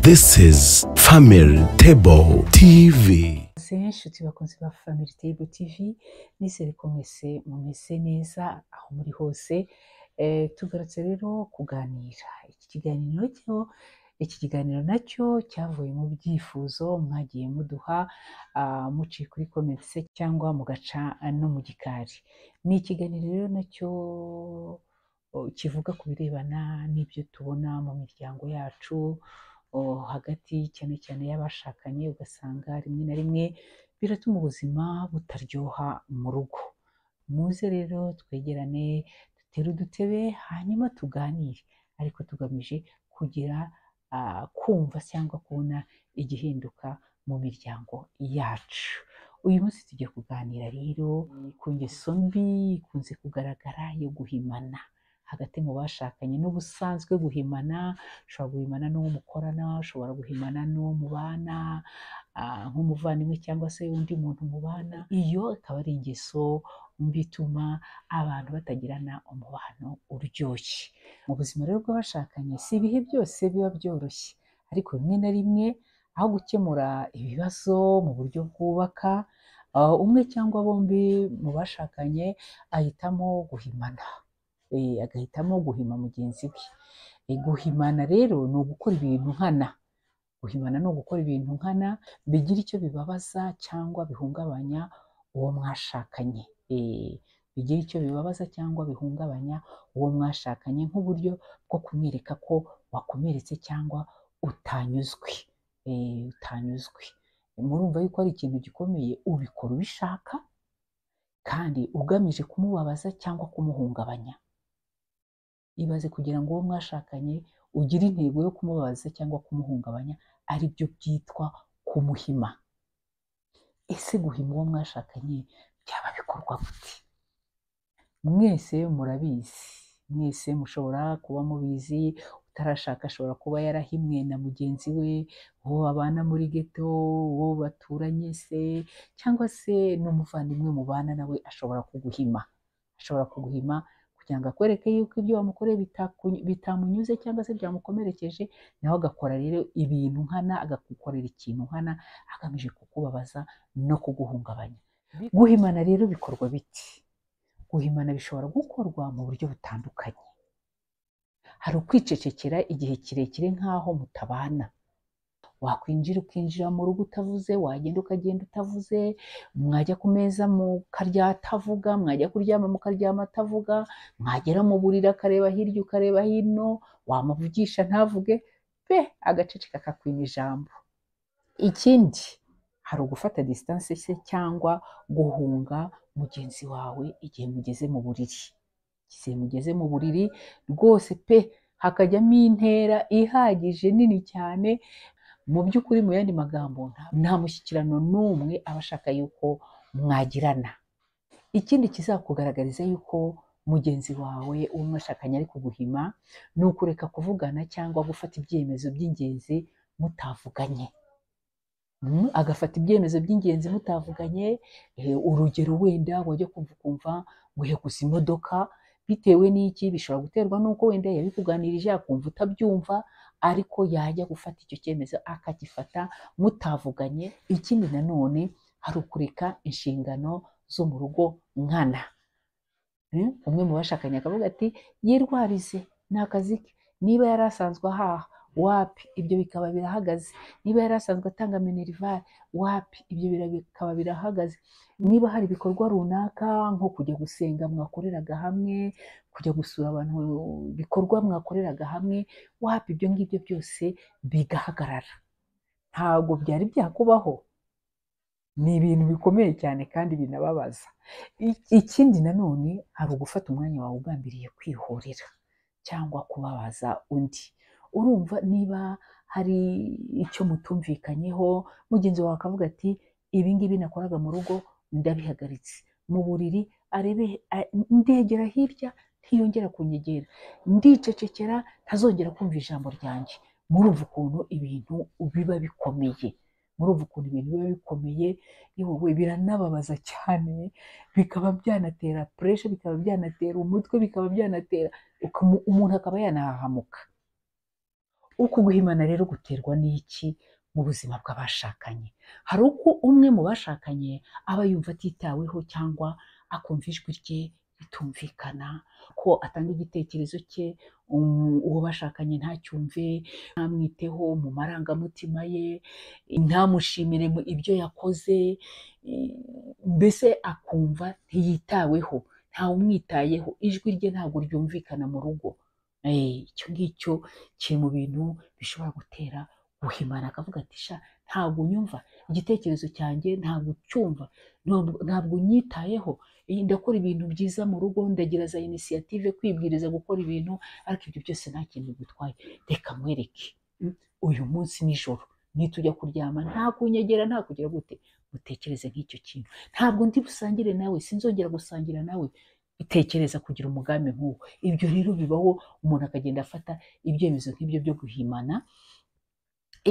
This is Family Table TV. Inshuti bakunzi ba Family Table TV, nizere ko mwese mumeze neza aho muri hose. Tugarutse rero kuganira iki kiganiro nacyo cyavuye mu byifuzo mwagiye muduha muciye kuri comments cyangwa mugaca no mu gikari. Ni ikiganiro rero nacyo kivuga ku birebana n'ibyo tubona mu miryango yacu, hagati cyane cyane y'abashakanye, ugasanga rimwe na rimwe biratuma ubuzima butaryoha mu rugo. Muze rero twegerane, dutere udutebe, hanyuma tuganire, ariko tugamije kugira kumva cyangwa kubona igihinduka mu miryango yacu. Uyu munsi tugiye kuganira rero ku ngeso mbi ikunze kugaragara yo guhimana hagati mu bashakanye. N'ubusanzwe guhimana, ushobora guhimana n'uwo mukorana, ushobora guhimana n'uwo mubana, nk'umuvandimwe cyangwa se undi muntu mubana. Iyo ikaba ari ingeso mbi ituma abantu batagirana umubano uryoshye. Mu buzima rero bw'abashakanye si ibihe byose biba byoroshye, ariko rimwe na rimwe aho gukemura ibibazo mu buryo bwubaka, umwe cyangwa bombi mu bashakanye ahitamo guhimana, agahitamo guhima mugenzi we. Guhimana rero ni ugukora ibintu nkana. Guhimana ni ugukora ibintu nkana bigira icyo bibabaza cyangwa bihungabanya uwo mwashakanye. Bigira icyo bibabaza cyangwa bihungabanya uwo mwashakanye, nk'uburyo bwo kumwereka ko wakomeretse cyangwa utanyuzwe. Murumva yuko ari ikintu gikomeye, ubikora ubishaka kandi ugamije kumubabaza cyangwa kumuhungabanya. Ibaze kugira ngo uwo mwashakanye ugire intego yo kumubabaza cyangwa kumuhungabanya, ari byo byitwa kumuhima. Ese guhima uwo mwashakanye byaba bikorwa gute? Mwese murabizi, mwese mushobora kuba mubizi. Utarashaka ashobora kuba yarahimwe na mugenzi we, uwo babana muri ghetto, uwo baturanye se, cyangwa se n'umuvandimwe mubana nawe ashobora kuguhima. Ashobora kuguhima kugira ngo akwereke yuko ibyo wamukoreye bitamunyuze cyangwa se byamukomerekeje, nawe agakora rero ibintu nkana, agagukorera ikintu nkana agamije kukubabaza no kuguhungabanya. Guhimana rero bikorwa biti? Guhimana bishobora gukorwa mu buryo butandukanye. Hari ukwicecekera igihe kirekire nk'aho mutabana. Wakwinjira ukinjira mu rugo utavuze, wagenda ukagenda utavuze, mwajya ku meza mukarya atavuga, mwajya kuryama mukaryama atavuga, mwagera mu buriri akareba hirya ukareba hino, wamuvugisha ntavuge, agaceceka akakwima ijambo. Ikindi, hari ugufata distance se cyangwa guhunga mugenzi wawe igihe mugeze mu buriri. Igihe mugeze mu buriri rwose hakajyamo intera ihagije nini cyane. Mu by'ukuri, mu yandi magambo, nta mushyikirano n'umwe aba ashaka yuko mwagirana. Ikindi kizakugaragariza yuko mugenzi wawe uwo mwashakanye ari kuguhima, ni ukureka kuvugana cyangwa gufata ibyemezo by'ingenzi mutavuganye. Agafata ibyemezo by'ingenzi mutavuganye. Urugero, wenda wajya kumva ngo yaguze imodoka. Bitewe n'iki? Bishobora guterwa n'uko wenda yabikuganirije akumva utabyumva, ariko yajya gufata icyo cyemezo akagifata mutavuganye. Ikindi nanone, hari ukureka inshingano zo mu rugo nkana. Umwe mu bashakanye akavuga ati yirwarize, ni akazi ke. Niba yari asanzwe ahaha, wapi, ibyo bikaba birahagaze. Niba yari asanzwe atanga minerivare, wapi, ibyo bikaba birahagaze. Niba hari ibikorwa runaka nko kujya gusenga mwakoreraga hamwe, kujya gusura abantu, bikorwa mwakoreraga hamwe, wapi, ibyo ngibyo byose bigahagarara. Ntabwo byari byakubaho. Ni ibintu bikomeye cyane kandi binababaza. Ikindi nanone, hari ugufata umwanya wawe ugambiriye kwihorera cyangwa kubabaza undi. Urumva, niba hari icyo mutumvikanyeho, mugenzi wawe akavuga ati ibi ngibi nakoraga mu rugo ndabihagaritse. Mu buriri ndegera hirya, ntiyongera kunyegera, ndicecekera, ntazongera kumva ijambo ryanjye. Murumva ukuntu ibintu biba bikomeye. Yewe biranababaza cyane, bikaba byanatera pressure, bikaba byanatera umutwe, bikaba byanatera umuntu akaba yanahahamuka. uku guhimana rero guterwa n'iki mu buzima bw'abashakanye? Hari uko umwe mu bashakanye aba yumva atitaweho cyangwa akumva ijwi rye ritumvikana, ko atanga igitekerezo cye uwo bashakanye ntacyumve, ntamwiteho mu marangamutima ye, ntamushimire mu ibyo yakoze, mbese akumva ntiyitaweho, ntawumwitayeho, ijwi rye ntabwo ryumvikana mu rugo. Icyo ngicyo kiri mu bintu bishobora gutera guhimana, akavuga ati sha ntabwo unyumva, igitekerezo cyanjye ntabwo ucyumva, ntabwo unyitayeho, ndakora ibintu byiza mu rugo, ndagira za inisiyative, kwibwiriza gukora ibintu, ariko ibyo byose nta kintu bigutwaye. Reka nkwereke, uyu munsi nijoro nitujya kuryama nta kunyegera, nta kugira gute, utekereze nk'icyo kintu, ntabwo ndi busangire nawe, sinzongera gusangira nawe. Bitekereza kugira umugambi nk'uwo. Ibyo rero bibaho, umuntu akagenda afata ibyemezo nk'ibyo byo guhimana.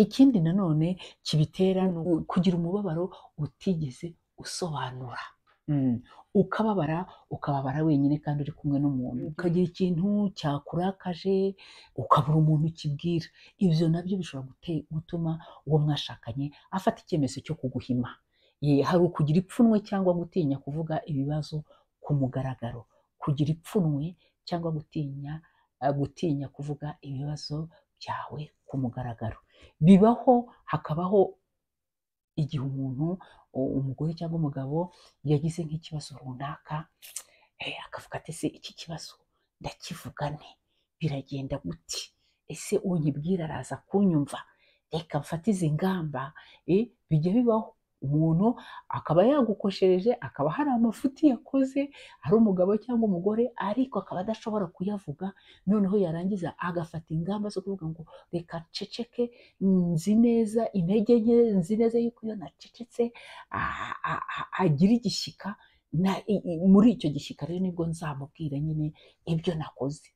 Ikindi nanone kibitera ni kugira umubabaro utigeze usobanura. Ukababara wenyine kandi uri kumwe n'umuntu, ukagira ikintu cyakurakaje ukabura umuntu ukibwira. Ibyo nabyo bishobora gutuma uwo mwashakanye afata icyemezo cyo kuguhima. Hari ukugira ipfunwe cyangwa gutinya kuvuga ibibazo ku mugaragaro, kugira ipfunwe cyangwa gutinya kuvuga ibibazo byawe ku mugaragaro. Bibaho, hakabaho igihe umuntu, umugore cyangwa umugabo yagize nk'ikibazo runaka, akavuga ati ese iki kibazo ndakivuga nte, biragenda gute, ese unyibwira araza kunyumva, reka mfate izi ngamba. Bijya bibaho, umuntu akaba yagukoshereje, akaba hari amafuti yakoze, ari umugabo cyangwa umugore, ariko akaba adashobora kuyavuga, noneho yarangiza agafata ingamba zo kuvuga ngo reka nceceke, nzi neza intege nke, nzi neza yuko iyo nacecetse agira igishyika, muri icyo gishyika rero nibwo nzamubwira nyine ibyo nakoze.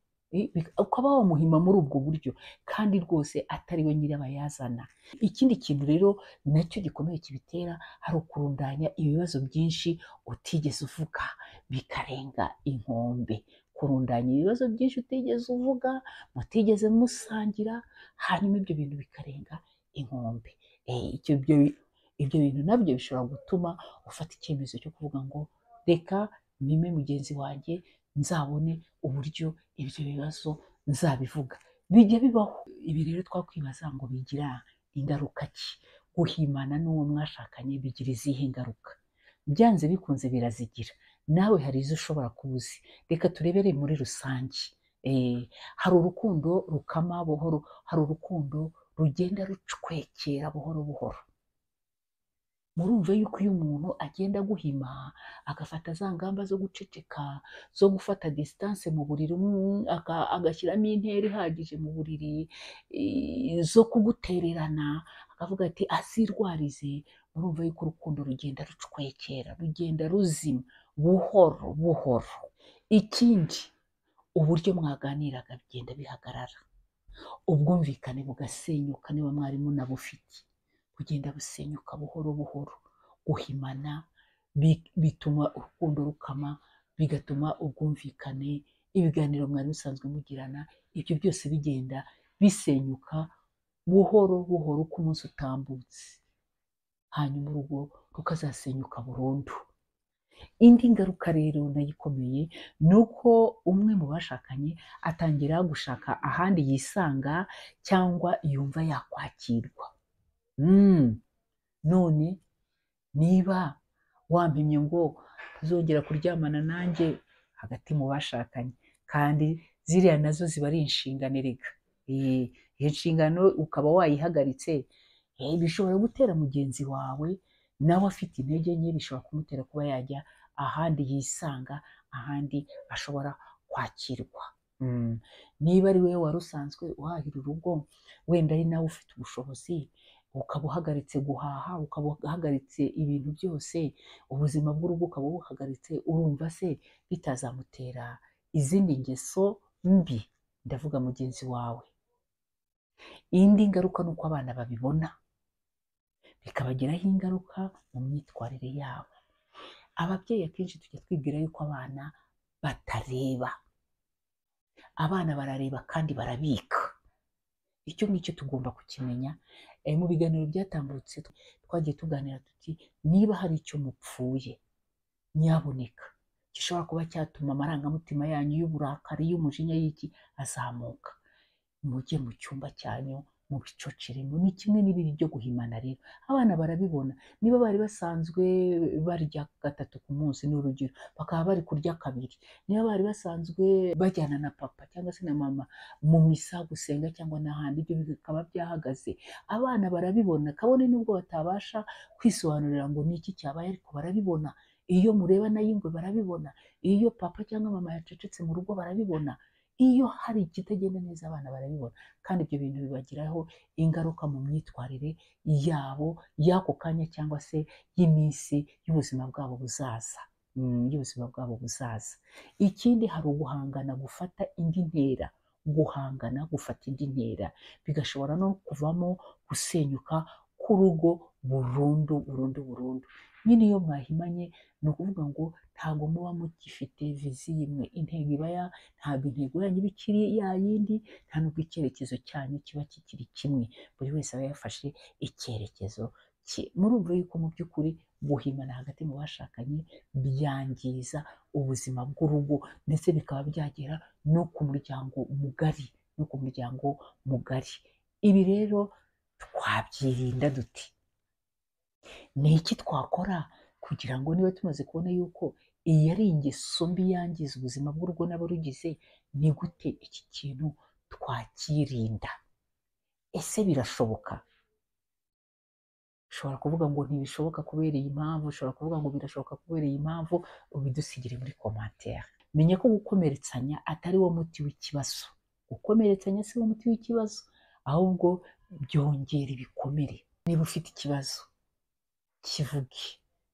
Ukaba wamuhima muri ubwo buryo, kandi rwose atari we nyirabayazana. Ikindi kintu rero nacyo gikomeye kibitera, hari ukurundanya ibibazo byinshi utigeze uvuga bikarenga inkombe. Kurundanya ibibazo byinshi utigeze uvuga, mutigeze musangira, hanyuma ibyo bintu bikarenga inkombe. Ibyo bintu nabyo bishobora gutuma ufata icyemezo cyo kuvuga ngo reka mpime mugenzi wanjye, nzabone uburyo ibyo bibazo nzabivuga. Bijya bibaho. Ibi rero twakwibaza ngo bigira ingaruka ki? Guhimana n'uwo mwashakanye bigira izihe ngaruka? Byanze bikunze birazigira. Nawe hari izo ushobora kuzi. Reka turebere muri rusange. Hari urukundo rukama buhoro, hari urukundo rugenda rucwekera buhoro buhoro. Murumva yuko iyo umuntu agenda guhima, agafata za ngamba zo guceceka, zo gufata distance mu buriri, agashyiramo intera ihagije mu buriri, zo kugutererana, akavuga ati azirwarize. Murumva yuko urukundo rugenda rucwekera, rugenda ruzima buhoro buhoro. Ikindi, uburyo mwaganiraga bigenda bihagarara, ubwumvikane bugasenyuka, niba mwari munabufite kugenda busenyuka buhoro buhoro. Guhimana bituma urukundo rukama, bigatuma ubwumvikane, ibiganiro mwari musanzwe mugirana, ibyo byose bigenda bisenyuka buhoro buhoro uko umunsi utambutse, hanyuma urugo rukazasenyuka burundu. Indi ngaruka rero nayo ikomeye ni uko umwe mu bashakanye atangira gushaka ahandi yisanga cyangwa yumva yakwakirwa. None niba wampimye ngo uzongera kuryamana nanjye hagati mu bashakanye, kandi ziriya nazo ziba ari inshingano erega. Iyo nshingano ukaba wayihagaritse, bishobora gutera mugenzi wawe nawe afite intege nke, bishobora kumutera kuba yajya ahandi yisanga, ahandi ashobora kwakirwa. Niba ari wowe wari usanzwe uhahira urugo, wenda ari nawe ufite ubushobozi, ukaba uhagaritse guhaha, ukaba uhagaritse ibintu byose, ubuzima bw'urugo ukaba buhagaritse, urumva se bitazamutera izindi ngeso mbi? Ndavuga mugenzi wawe. Indi ngaruka ni uko abana babibona, bikabagiraho ingaruka mu myitwarire yabo. Ababyeyi akenshi tujya twibwira yuko abana batareba. Abana barareba kandi barabika. icyo ngicyo tugomba kukimenya. Mu biganiro byatambutse twagiye tuganira tuti niba hari icyo mupfuye nyaboneka gishobora kuba cyatuma amarangamutima yanyu y'uburakari y'umujinya y'iki azamuka, mujye mu cyumba cyanyu mu bicoceremo. Ni kimwe n'ibiri byo guhimana rero, abana barabibona. Niba bari basanzwe barya 3 ku munsi n'urugero, bakaba bari kurya 2. Niba bari basanzwe bajyana na papa cyangwa se na mama mu misa gusenga cyangwa n'ahandi, ibyo bikaba byahagaze, abana barabibona, kabone nubwo batabasha kwisobanurira ngo ni iki cyabaye, ariko barabibona. Iyo mureba na y'ingwe barabibona, iyo papa cyangwa mama yacecetse mu rugo barabibona, iyo hari ikitagenda neza abana barabibona, kandi ibyo bintu bibagiraho ingaruka mu myitwarire yabo y'ako kanya cyangwa se y'iminsi y'ubuzima bwabo buzaza. Y'ubuzima bwabo buzaza. Ikindi hari uguhangana gufata indi ntera, guhangana gufata indi ntera bigashobora no kuvamo gusenyuka k'urugo burundu burundu burundu. Nyine iyo mwahimanye ni ukuvuga ngo ntabwo muba mugifite viziyo imwe, intego ntabwo intego yanyu iba ikiri ya yindi, nta nubwo icyerekezo cyanyu kiba kikiri kimwe, buri wese aba yafashe icyerekezo cye. Murumva yuko mu by'ukuri guhimana hagati mu bashakanye byangiza ubuzima bw'urugo, ndetse bikaba byagera no ku muryango mugari, no ku muryango mugari. Ibi rero twabyirinda dute? Ni iki twakora kugira ngo niba tumaze kubona yuko iyi ari ingeso mbi yangiza ubuzima bw'urugo n'abarugize, ni gute iki kintu twakirinda? Ese birashoboka? Ushobora kuvuga ngo ntibishoboka kubera iyi mpamvu, ushobora kuvuga ngo birashoboka kubera iyi mpamvu, ubidusigire muri commentaire. Menya ko gukomeretsanya atari wo muti w'ikibazo. Gukomeretsanya si wo muti w'ikibazo, ahubwo byongera ibikomere. Niba ufite ikibazo, kivuge,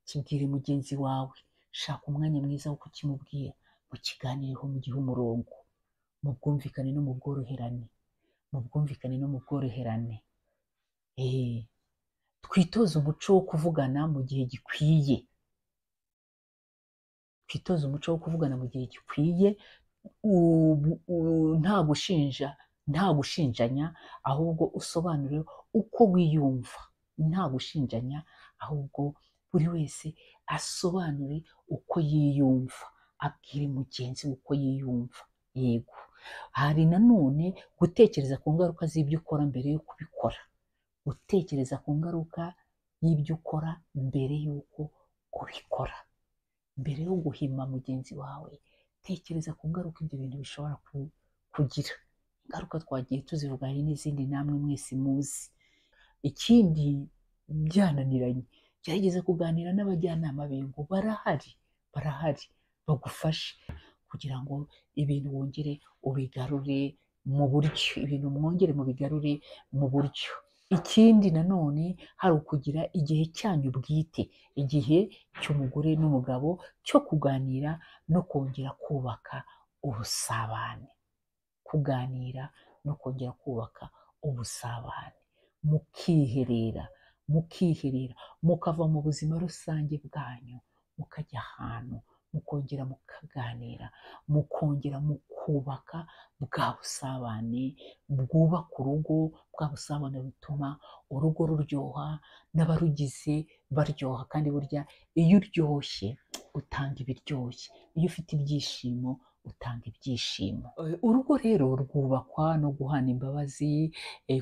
kibwire mugenzi wawe, shaka umwanya mwiza wo kukimubwira, mukiganireho mu gihe umurongo, mu bwumvikane no mu bworoherane, mu bwumvikane no mu bworoherane. Twitoze umuco wo kuvugana mu gihe gikwiye. Twitoze umuco wo kuvugana mu gihe gikwiye, nta gushinjanya, ahubwo usobanure uko wiyumva. Nta gushinjanya, ahubwo buri wese asobanure uko yiyumva, abwire mugenzi we uko yiyumva. Yego, hari nanone gutekereza ku ngaruka z'ibyo ukora mbere yo kubikora. Gutekereza ku ngaruka y'ibyo ukora mbere y'uko ubikora. Mbere yo guhima mugenzi wawe, tekereza ku ngaruka ibyo bintu bishobora kugira. Ingaruka twagiye tuzivuga, hari n'izindi namwe mwese muzi. Ikindi, byananiranye, gerageza kuganira n'abajyanama b'ingo. Barahari bagufashe kugira ngo ibintu wongere ubigarure mu buryo, ibintu mwongere mubigarure mu buryo. Ikindi nanone hari ukugira igihe cyanyu bwite, igihe cy'umugore n'umugabo cyo kuganira no kongera kubaka ubusabane. Kuganira no kongera kubaka ubusabane, mukiherera, mukava mu buzima rusange bwanyu, mukajya ahantu, mukongera mukaganira, mukongera mukubaka bwa busabane bwubaka urugo, bwa busabane butuma urugo ruryoha n'abarugize baryoha. Kandi burya iyo uryoshye utanga ibiryoshye, iyo ufite ibyishimo utanga ibyishimo. Urugo rero rwubakwa no guhana imbabazi,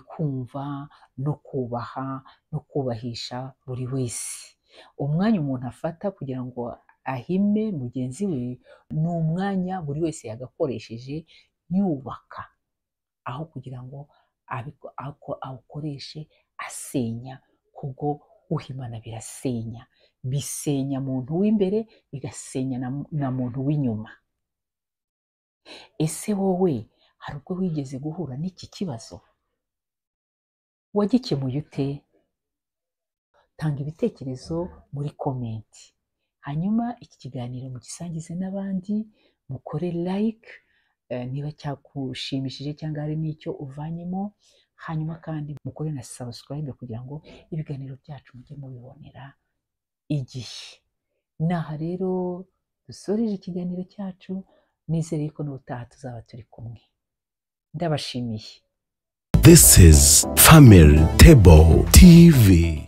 kumva no kubaha no kubahisha buri wese. Umwanya umuntu afata kugira ngo ahime mugenzi we ni umwanya buri wese yagakoresheje yubaka, aho kugira ngo awukoreshe asenya, kubwo guhimana birasenya. Bisenya muntu w'imbere, bigasenya na muntu w'inyuma. Ese wowe hari ubwo wigeze guhura n'iki kibazo? Wagikemuye ute? Tanga ibitekerezo muri komenti, hanyuma iki kiganiro mugisangize n'abandi, mukore like niba cyagushimishije cyangwa hari n'icyo uvanyemo, hanyuma kandi mukore na subscribe kugira ngo ibiganiro byacu mujye mubibonera igihe. Naha rero dusoreje ikiganiro cyacu, nizere ko n'ubutaha tuzaba turi kumwe. Ndabashimiye. This is Family Table TV.